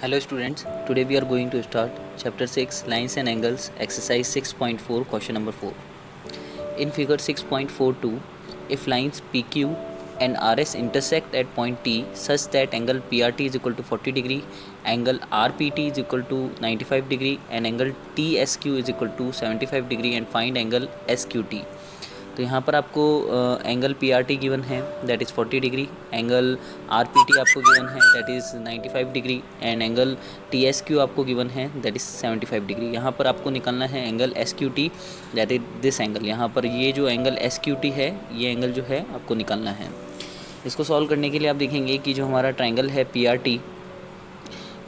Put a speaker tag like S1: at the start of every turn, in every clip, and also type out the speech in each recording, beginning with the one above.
S1: Hello students, today we are going to start chapter 6 lines and angles exercise 6.4 question number 4. In figure 6.42, if lines PQ and RS intersect at point T such that angle PRT is equal to 40 degree, angle RPT is equal to 95 degree and angle TSQ is equal to 75 degree and find angle SQT. तो यहाँ पर आपको angle P R T given है that is 40 degree, angle R P T आपको given है that is 95 degree and angle T S Q आपको given है that is 75 degree. यहाँ पर आपको निकालना है angle S Q T that is this angle. यहाँ पर ये जो एंगल एस क्यू टी है ये एंगल जो है आपको निकालना है। इसको सॉल्व करने के लिए आप देखेंगे कि जो हमारा ट्राइंगल है पी आर टी,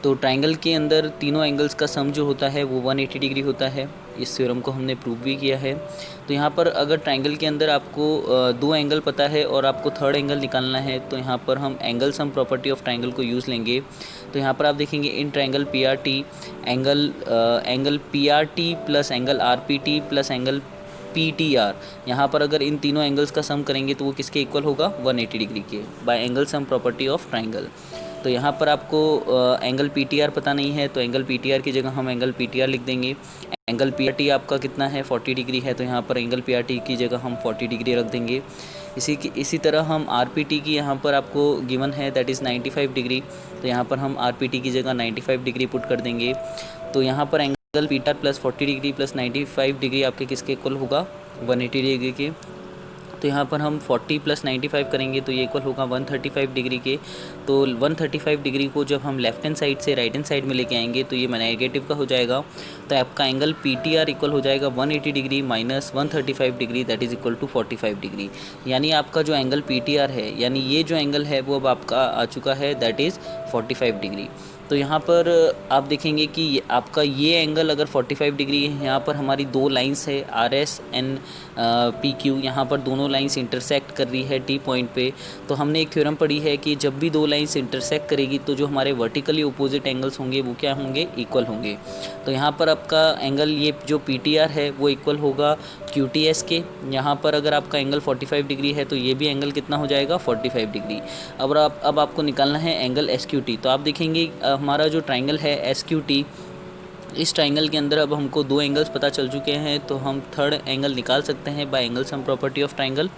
S1: तो ट्राइंगल के अंदर तीनों एंगल्स का सम जो होता है वो 180 डिग्री होता है। इस थ्योरम को हमने प्रूव भी किया है। तो यहाँ पर अगर ट्राइंगल के अंदर आपको दो एंगल पता है और आपको थर्ड एंगल निकालना है तो यहाँ पर हम angle sum property of triangle को यूज़ लेंगे। तो यहाँ पर आप देखेंगे इन triangle P R T angle P R T plus angle R P T plus angle P T are, यहाँ पर अगर इन तीनों एंगल्स का सम करेंगे तो वो किसके इक्वल होगा 180 डिग्री के bye angle sum property of triangle. तो यहाँ पर आपको एंगल पी टी आर पता नहीं है तो एंगल पी टी आर की जगह हम एंगल पी टी आर लिख देंगे। एंगल पी आर टी आपका कितना है 40 डिग्री है तो यहाँ पर एंगल पी आर टी की जगह हम 40 डिग्री रख देंगे। इसी तरह हम आर पी टी की यहाँ पर आपको गिवन है दैट इज़ 95 डिग्री, तो यहाँ पर हम आर पी टी की जगह 95 डिग्री पुट कर देंगे। तो यहाँ पर angle P T are plus 40 degree plus 95 degree आपके किसके इक्वल होगा 180 डिग्री के। तो यहाँ पर हम 40 प्लस 95 करेंगे तो ये इक्वल होगा 135 डिग्री के। तो 135 डिग्री को जब हम लेफ्ट हैंड साइड से राइट हैंड साइड में लेके आएंगे तो ये नेगेटिव का हो जाएगा। तो आपका angle P T R equal हो जाएगा 180 degree minus 135 degree that is equal to 45 degree. यानी आपका जो एंगल पी टी आर है यानी ये जो एंगल है वो अब आपका आ चुका है दैट इज़ 45 डिग्री। तो यहाँ पर आप देखेंगे कि आपका ये एंगल अगर 45 डिग्री है, यहाँ पर हमारी दो लाइंस है R S and P Q, यहाँ पर दोनों लाइंस इंटरसेक्ट कर रही है टी पॉइंट पे। तो हमने एक थ्योरम पढ़ी है कि जब भी दो लाइंस इंटरसेक्ट करेगी तो जो हमारे वर्टिकली अपोजिट एंगल्स होंगे वो क्या होंगे इक्वल होंगे। तो यहाँ पर आपका एंगल ये जो पी टी आर है वो इक्वल होगा क्यू टी एस के। यहाँ पर अगर आपका एंगल 45 डिग्री है तो ये भी एंगल कितना हो जाएगा 45 डिग्री। अब आपको निकालना है एंगल एस क्यू टी। तो आप देखेंगे हमारा जो ट्राइंगल है एस क्यू टी, इस ट्राइंगल के अंदर अब हमको दो एंगल्स पता चल चुके हैं तो हम थर्ड एंगल निकाल सकते हैं bye angle sum property of triangle.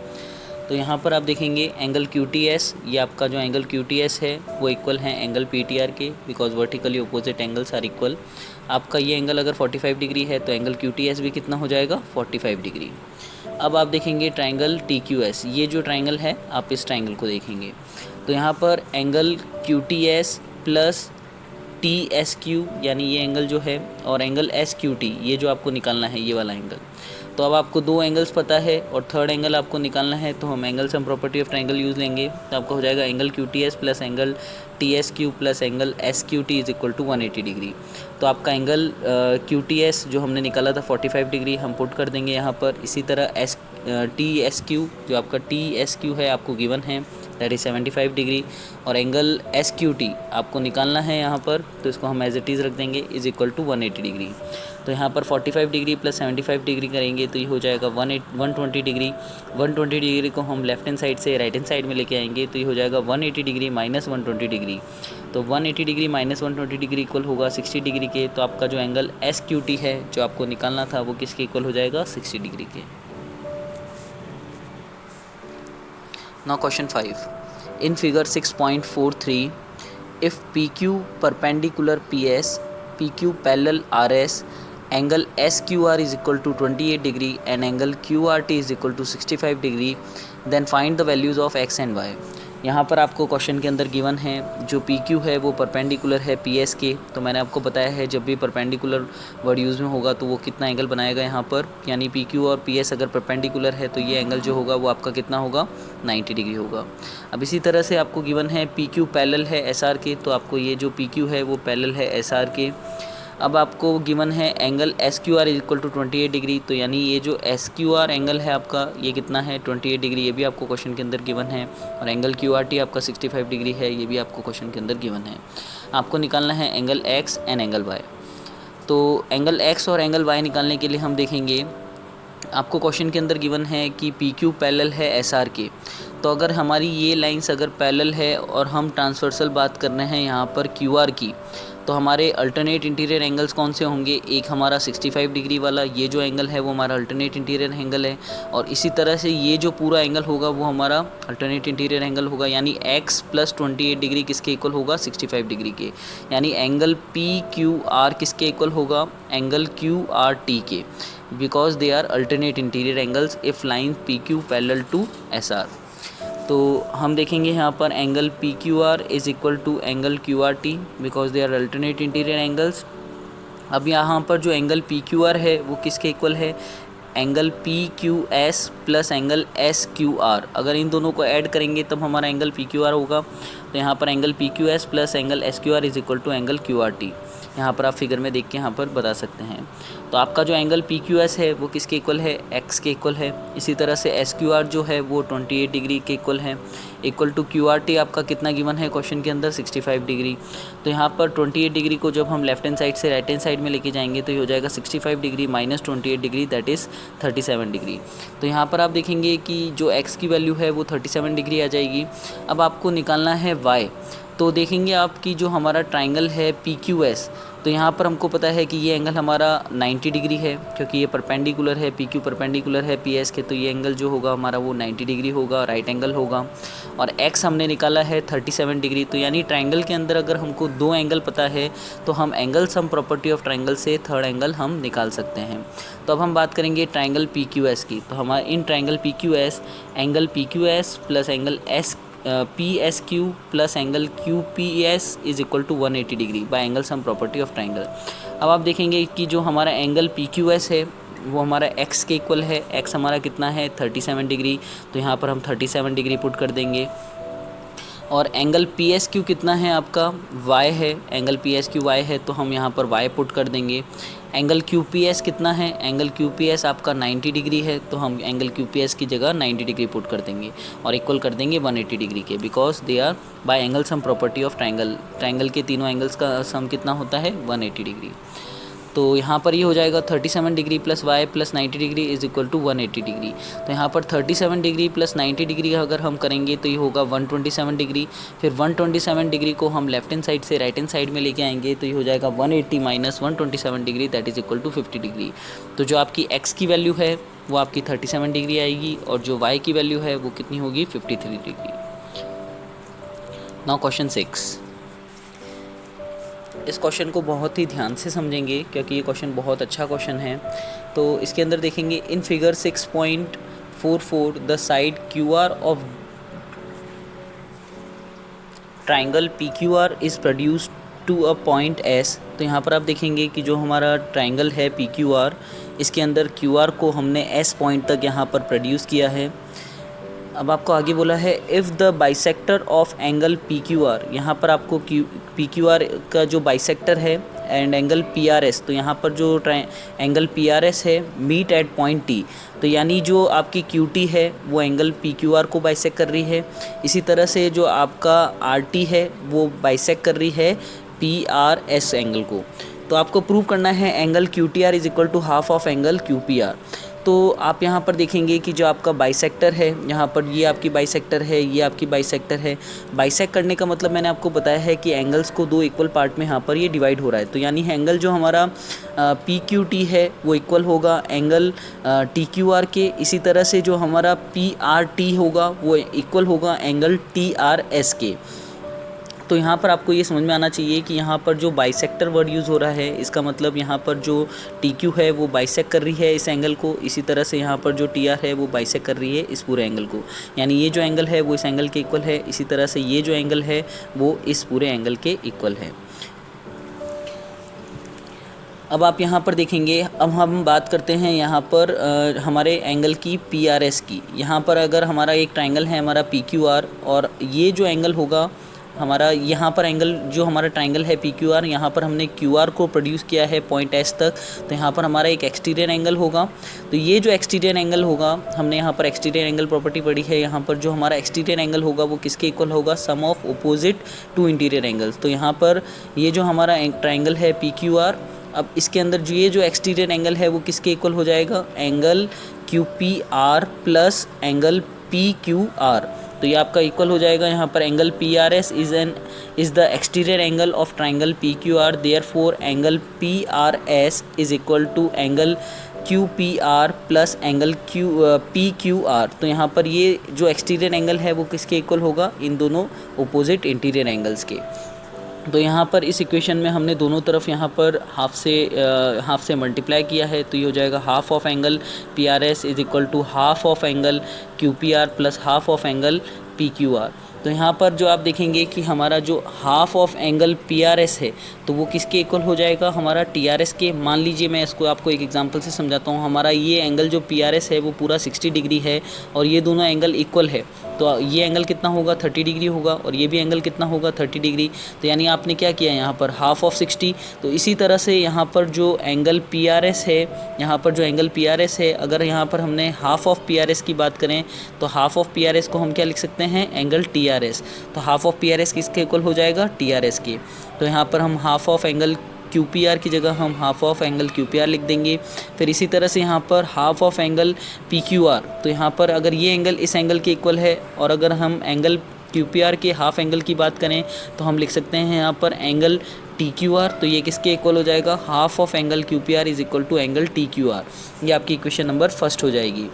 S1: तो यहाँ पर आप देखेंगे एंगल क्यू टी एस, ये आपका जो एंगल क्यू टी एस है वो इक्वल है एंगल पी टी आर के because vertically opposite angles are equal. आपका ये एंगल अगर 45 डिग्री है तो एंगल क्यू टी एस भी कितना हो जाएगा 45 डिग्री। अब आप देखेंगे ट्राइंगल टी क्यू एस, ये जो ट्राइंगल है आप इस ट्राइंगल को देखेंगे तो यहाँ पर angle Q T S plus T S Q यानी ये एंगल जो है और एंगल एस क्यू टी ये जो आपको निकालना है ये वाला एंगल। तो अब आपको दो एंगल्स पता है और थर्ड एंगल आपको निकालना है तो हम angle sum property of triangle use लेंगे। तो आपका हो जाएगा angle Q T S plus angle T S Q plus angle S Q T is equal to 180 degree. तो आपका एंगल क्यू टी एस जो हमने निकाला था 45 डिग्री हम पुट कर देंगे यहाँ पर। इसी तरह टी एस क्यू जो आपका टी एस क्यू है आपको गिवन है दैट इज़ 75 डिग्री और एंगल एस क्यू टी आपको निकालना है यहाँ पर तो इसको हम एज इट इज़ रख देंगे इज़ इक्वल टू 180 डिग्री। तो यहाँ पर 45 डिग्री प्लस 75 डिग्री करेंगे तो ये हो जाएगा 120 डिग्री। 120 डिग्री को हम लेफ्ट हैंड साइड से राइट हैंड साइड में लेके आएंगे तो ये हो जाएगा 180 डिग्री माइनस 120 डिग्री। तो 180 डिग्री माइनस 120 डिग्री इक्वल होगा 60 डिग्री के। तो आपका जो एंगल एस क्यू टी है जो आपको निकालना था वो किसके इक्वल हो जाएगा 60 डिग्री के। Now question 5. In figure 6.43, if PQ perpendicular PS, PQ parallel RS, angle SQR is equal to 28 degree and angle QRT is equal to 65 degree, then find the values of X and Y. यहाँ पर आपको question के अंदर given है जो P Q है वो perpendicular है पी एस के। तो मैंने आपको बताया है जब भी परपेंडिकुलर वर्ड यूज़ में होगा तो वो कितना एंगल बनाएगा यहाँ पर, यानी पी क्यू और पी एस अगर परपेंडिकुलर है तो ये एंगल जो होगा वो आपका कितना होगा 90 डिग्री होगा। अब इसी तरह से आपको गिवन है पी क्यू पैरेलल है एस आर के, तो आपको ये जो पी क्यू है वो पैरेलल है एस आर के। अब आपको गिवन है angle S Q R is equal to 28 degree, तो यानी ये जो एस क्यू आर एंगल है आपका ये कितना है 28 डिग्री, ये भी आपको क्वेश्चन के अंदर गिवन है। और एंगल क्यू आर टी आपका 65 डिग्री है, ये भी आपको क्वेश्चन के अंदर गिवन है। आपको निकालना है angle X and angle Y. तो एंगल एक्स और एंगल वाई निकालने के लिए हम देखेंगे आपको क्वेश्चन के अंदर गिवन है कि पी क्यू पैरेलल है एस आर के। तो अगर हमारी ये लाइंस अगर पैरेलल है और हम ट्रांसवर्सल बात कर रहे हैं यहाँ पर क्यू आर की, तो हमारे अल्टरनेट इंटीरियर एंगल्स कौन से होंगे, एक हमारा 65 डिग्री वाला ये जो एंगल है वो हमारा अल्टरनेट इंटीरियर एंगल है, और इसी तरह से ये जो पूरा एंगल होगा वो हमारा अल्टरनेट इंटीरियर एंगल होगा, यानी x + 28 डिग्री किसके इक्वल होगा, 65 डिग्री के, यानी एंगल पी क्यू आर किसके इक्वल होगा, एंगल क्यू आर टी के, because they are alternate interior angles if line P Q parallel to S R. तो हम देखेंगे यहाँ पर angle P Q R is equal to angle Q R T because they are alternate interior angles. अब यहाँ पर जो angle P Q are है वो किसके इक्वल है, angle P Q S plus angle S Q are. अगर इन दोनों को ऐड करेंगे तब हमारा एंगल पी क्यू आर होगा। तो यहाँ पर angle P Q S plus angle S Q R is equal to angle Q R T. यहाँ पर आप फिगर में देख के यहाँ पर बता सकते हैं। तो आपका जो एंगल पी क्यू एस है वो किसके इक्वल है, एक्स के इक्वल है। इसी तरह से एस क्यू आर जो है वो 28 डिग्री के इक्वल है, equal to Q R T आपका कितना गिवन है क्वेश्चन के अंदर, 65 डिग्री। तो यहाँ पर 28 डिग्री को जब हम लेफ्ट हैंड साइड से राइट हैंड साइड में लेके जाएंगे तो ये हो जाएगा 65 degree minus 28 degree, that is 37 degree. तो यहाँ पर आप देखेंगे कि जो एक्स की वैल्यू है वो 37 डिग्री आ जाएगी। अब आपको निकालना है वाई। तो देखेंगे आपकी जो हमारा ट्राइंगल है पी क्यू एस, तो यहाँ पर हमको पता है कि ये एंगल हमारा 90 डिग्री है क्योंकि ये परपेंडिकुलर है, पी क्यू परपेंडिकुलर है पी एस के, तो ये एंगल जो होगा हमारा वो 90 डिग्री होगा, राइट एंगल होगा। और एक्स हमने निकाला है 37 डिग्री। तो यानी ट्राइंगल के अंदर अगर हमको दो एंगल पता है तो हम angle sum property of triangle से थर्ड एंगल हम निकाल सकते हैं। तो अब हम बात करेंगे ट्राइंगल पी क्यू एस की। तो हमारे इन triangle P Q S, angle P Q S plus angle S P S Q plus angle Q P S is equal to 180 degree by angle sum property of triangle. अब आप देखेंगे कि जो हमारा एंगल पी क्यू एस है वो हमारा x के इक्वल है। x हमारा कितना है 37 डिग्री, तो यहाँ पर हम 37 डिग्री पुट कर देंगे। और एंगल पी एस क्यू कितना है आपका y है, angle P S Q y है, तो हम यहाँ पर y पुट कर देंगे। एंगल क्यू पी एस कितना है, एंगल क्यू पी एस आपका 90 डिग्री है, तो हम एंगल क्यू पी एस की जगह 90 डिग्री पुट कर देंगे और इक्वल कर देंगे 180 डिग्री के, because they are by angle sum property of triangle. Triangle के तीनों एंगल्स का सम कितना होता है 180 डिग्री। तो यहाँ पर ये हो जाएगा 37 degree plus Y plus 90 degree is equal to 180 degree. तो यहाँ पर 37 डिग्री प्लस 90 डिग्री अगर हम करेंगे तो ये होगा 127 डिग्री। फिर 127 डिग्री को हम लेफ्ट हैंड साइड से राइट हैंड साइड में लेके आएंगे तो ये हो जाएगा 180 minus 127 degree, that is equal to 50 degree. तो जो आपकी एक्स की वैल्यू है वो आपकी 37 डिग्री आएगी और जो वाई की वैल्यू है वो कितनी होगी 53 डिग्री। Now question 6। इस क्वेश्चन को बहुत ही ध्यान से समझेंगे क्योंकि ये क्वेश्चन बहुत अच्छा क्वेश्चन है। तो इसके अंदर देखेंगे in figure 6.44 the side Q R of triangle P Q R is produced to a point S. तो यहाँ पर आप देखेंगे कि जो हमारा ट्राइंगल है पी क्यू आर, इसके अंदर क्यू आर को हमने एस पॉइंट तक यहाँ पर प्रोड्यूस किया है। अब आपको आगे बोला है if the bisector of angle P Q are, यहाँ पर आपको पी क्यू आर का जो बाइसेक्टर है and angle P R S, तो यहाँ पर जो एंगल पी आर एस है मीट एट पॉइंट टी, तो यानी जो आपकी क्यू टी है वो एंगल पी क्यू आर को बाइसेक्ट कर रही है। इसी तरह से जो आपका आर टी है वो बाइसेक्ट कर रही है पी आर एस एंगल को। तो आपको प्रूव करना है angle Q T R is equal to half of angle Q P R. तो आप यहाँ पर देखेंगे कि जो आपका बाइसेक्टर है, यहाँ पर ये आपकी बाइसेक्टर है, ये आपकी बाइसेक्टर है। बाइसेक्ट करने का मतलब मैंने आपको बताया है कि एंगल्स को दो इक्वल पार्ट में यहाँ पर ये डिवाइड हो रहा है। तो यानी एंगल जो हमारा पी क्यू टी है वो इक्वल होगा एंगल टी क्यू आर के। इसी तरह से जो हमारा पी आर टी होगा वो इक्वल होगा एंगल टी आर एस के। तो यहाँ पर आपको ये समझ में आना चाहिए कि यहाँ पर जो बाइसेक्टर वर्ड यूज़ हो रहा है इसका मतलब यहाँ पर जो टी क्यू है वो बाइसेक्ट कर रही है इस एंगल को, इसी तरह से यहाँ पर जो टी आर है वो बाइसेक्ट कर रही है इस पूरे एंगल को। यानी ये जो एंगल है वो इस एंगल के इक्वल है, इसी तरह से ये जो एंगल है वो इस पूरे एंगल के इक्वल है। अब आप यहाँ पर देखेंगे, अब हम बात करते हैं यहाँ पर हमारे एंगल की पी आर एस की। यहाँ पर अगर हमारा एक ट्राइंगल है हमारा पी क्यू आर और ये जो एंगल होगा हमारा, यहाँ पर एंगल जो हमारा ट्राइंगल है पी क्यू आर, यहाँ पर हमने क्यू आर को प्रोड्यूस किया है पॉइंट एस तक, तो यहाँ पर हमारा एक एक्सटीरियर एंगल होगा। तो ये जो एक्सटीरियर एंगल होगा, हमने यहाँ पर एक्सटीरियर एंगल प्रॉपर्टी पढ़ी है, यहाँ पर जो हमारा एक्सटीरियर एंगल होगा वो किसके इक्वल होगा, sum of opposite to interior angles. तो यहाँ पर ये जो हमारा ट्राइंगल है पी क्यू आर, अब इसके अंदर जो ये जो एक्सटीरियर एंगल है वो किसके इक्वल हो जाएगा, angle Q P R plus angle P Q R. तो तो ये आपका इक्वल हो जाएगा यहाँ पर angle PRS is the exterior angle of triangle PQR, therefore angle PRS is equal to angle QPR plus angle PQR। तो यहाँ पर ये जो एक्सटीरियर एंगल है वो किसके इक्वल होगा, इन दोनों अपोजिट इंटीरियर एंगल्स के। तो यहाँ पर इस इक्वेशन में हमने दोनों तरफ यहाँ पर हाफ से मल्टीप्लाई किया है, तो ये हो जाएगा half of angle PRS is equal to half of angle QPR plus half of angle PQR। तो यहाँ पर जो आप देखेंगे कि हमारा जो हाफ ऑफ एंगल PRS है तो वो किसके इक्वल हो जाएगा, हमारा TRS के। मान लीजिए मैं इसको आपको एक एग्जांपल से समझाता हूँ। हमारा ये एंगल जो PRS है वो पूरा 60 डिग्री है और ये दोनों एंगल इक्वल है, तो ये एंगल कितना होगा, 30 डिग्री होगा, और ये भी एंगल कितना होगा, 30 डिग्री। तो यानी आपने क्या किया यहाँ पर हाफ ऑफ 60। तो इसी तरह से यहाँ पर जो एंगल PRS है, यहाँ पर जो एंगल PRS है, अगर यहाँ पर हमने हाफ ऑफ PRS की बात करें तो हाफ ऑफ PRS को हम क्या लिख सकते हैं, एंगल TRS। तो हाफ ऑफ PRS किसके इक्वल हो जाएगा, TRS के। तो यहाँ पर हम हाफ ऑफ एंगल QPR की जगह हम हाफ ऑफ एंगल QPR लिख देंगे। फिर इसी तरह से यहाँ पर हाफ ऑफ एंगल PQR, तो यहाँ पर अगर ये एंगल इस एंगल के इक्वल है और अगर हम एंगल QPR के हाफ एंगल की बात करें तो हम लिख सकते हैं यहाँ पर एंगल TQR। तो ये किसके इक्वल हो जाएगा, half of angle QPR is equal to angle TQR। ये आपकी इक्वेशन नंबर फर्स्ट हो जाएगी।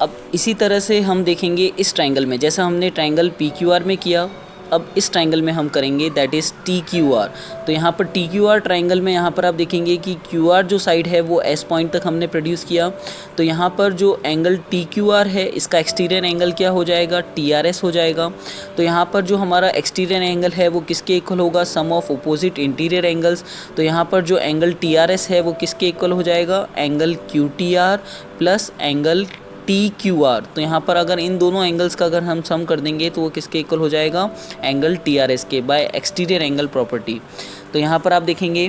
S1: अब इसी तरह से हम देखेंगे इस ट्राइंगल में, जैसा हमने ट्राइंगल PQR में किया, अब इस ट्राइंगल में हम करेंगे दैट इज़ TQR। तो यहाँ पर TQR ट्राइंगल में यहाँ पर आप देखेंगे कि QR जो साइड है वो S पॉइंट तक हमने प्रोड्यूस किया। तो यहाँ पर जो एंगल TQR है इसका एक्सटीरियर एंगल क्या हो जाएगा, TRS हो जाएगा। तो यहाँ पर जो हमारा एक्सटीरियर एंगल है वो किसके इक्वल होगा, sum of opposite interior angles. तो यहाँ पर जो एंगल TRS है वो किसके इक्वल हो जाएगा, angle QTR plus angle TQR। तो यहाँ पर अगर इन दोनों एंगल्स का अगर हम सम कर देंगे तो वो किसके इक्वल हो जाएगा, एंगल TRS के, बाय एक्सटीरियर एंगल प्रॉपर्टी। तो यहाँ पर आप देखेंगे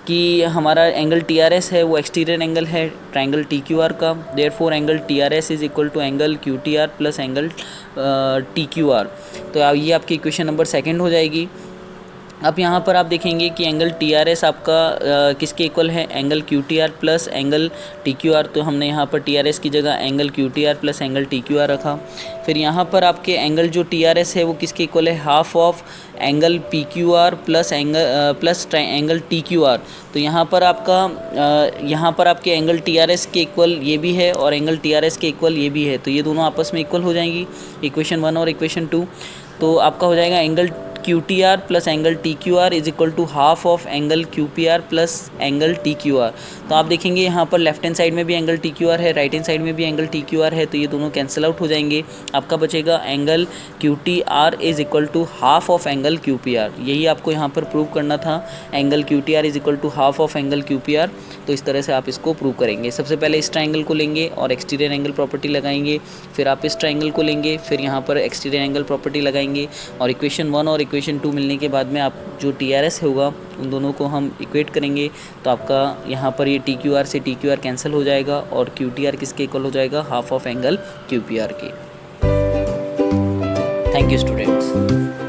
S1: कि हमारा एंगल TRS है वो एक्सटीरियर एंगल है ट्राइंगल TQR का, therefore angle TRS is equal to angle QTR plus angle TQR। तो ये आपकी इक्वेशन नंबर सेकंड हो जाएगी। अब यहाँ पर आप देखेंगे कि एंगल TRS आपका किसके इक्वल है, angle QTR plus angle TQR। तो हमने यहाँ पर TRS की जगह angle QTR plus angle TQR रखा। फिर यहाँ पर आपके एंगल जो TRS है वो किसके इक्वल है, half of angle PQR plus angle TQR। तो यहाँ पर आपके एंगल TRS के इक्वल ये भी है और एंगल TRS के इक्वल ये भी है, तो ये दोनों आपस में इक्वल हो जाएंगी, इक्वेशन 1 और इक्वेशन 2। तो आपका हो जाएगा angle QTR plus angle TQR is equal to half of angle QPR plus angle TQR। तो आप देखेंगे यहाँ पर लेफ्ट हैंड साइड में भी एंगल TQR है, राइट हैंड साइड में भी एंगल TQR है, तो ये दोनों कैंसिल आउट हो जाएंगे। आपका बचेगा angle QTR is equal to half of angle QPR। यही आपको यहाँ पर प्रूव करना था, angle QTR is equal to half of angle QPR। तो इस तरह से आप इसको प्रूव करेंगे। सबसे पहले इस ट्राइंगल को लेंगे और एक्सटीरियर एंगल प्रॉपर्टी लगाएंगे, फिर आप इस ट्राइंगल को लेंगे, फिर यहाँ पर एक्सटीरियर एंगल प्रॉपर्टी लगाएंगे, और इक्वेशन 1 और इक्वेशन 2 मिलने के बाद में आप जो TRS होगा उन दोनों को हम इक्वेट करेंगे। तो आपका यहाँ पर ये TQR से TQR कैंसिल हो जाएगा और QTR किसके इक्वल हो जाएगा, हाफ ऑफ एंगल QPR के। Thank you students.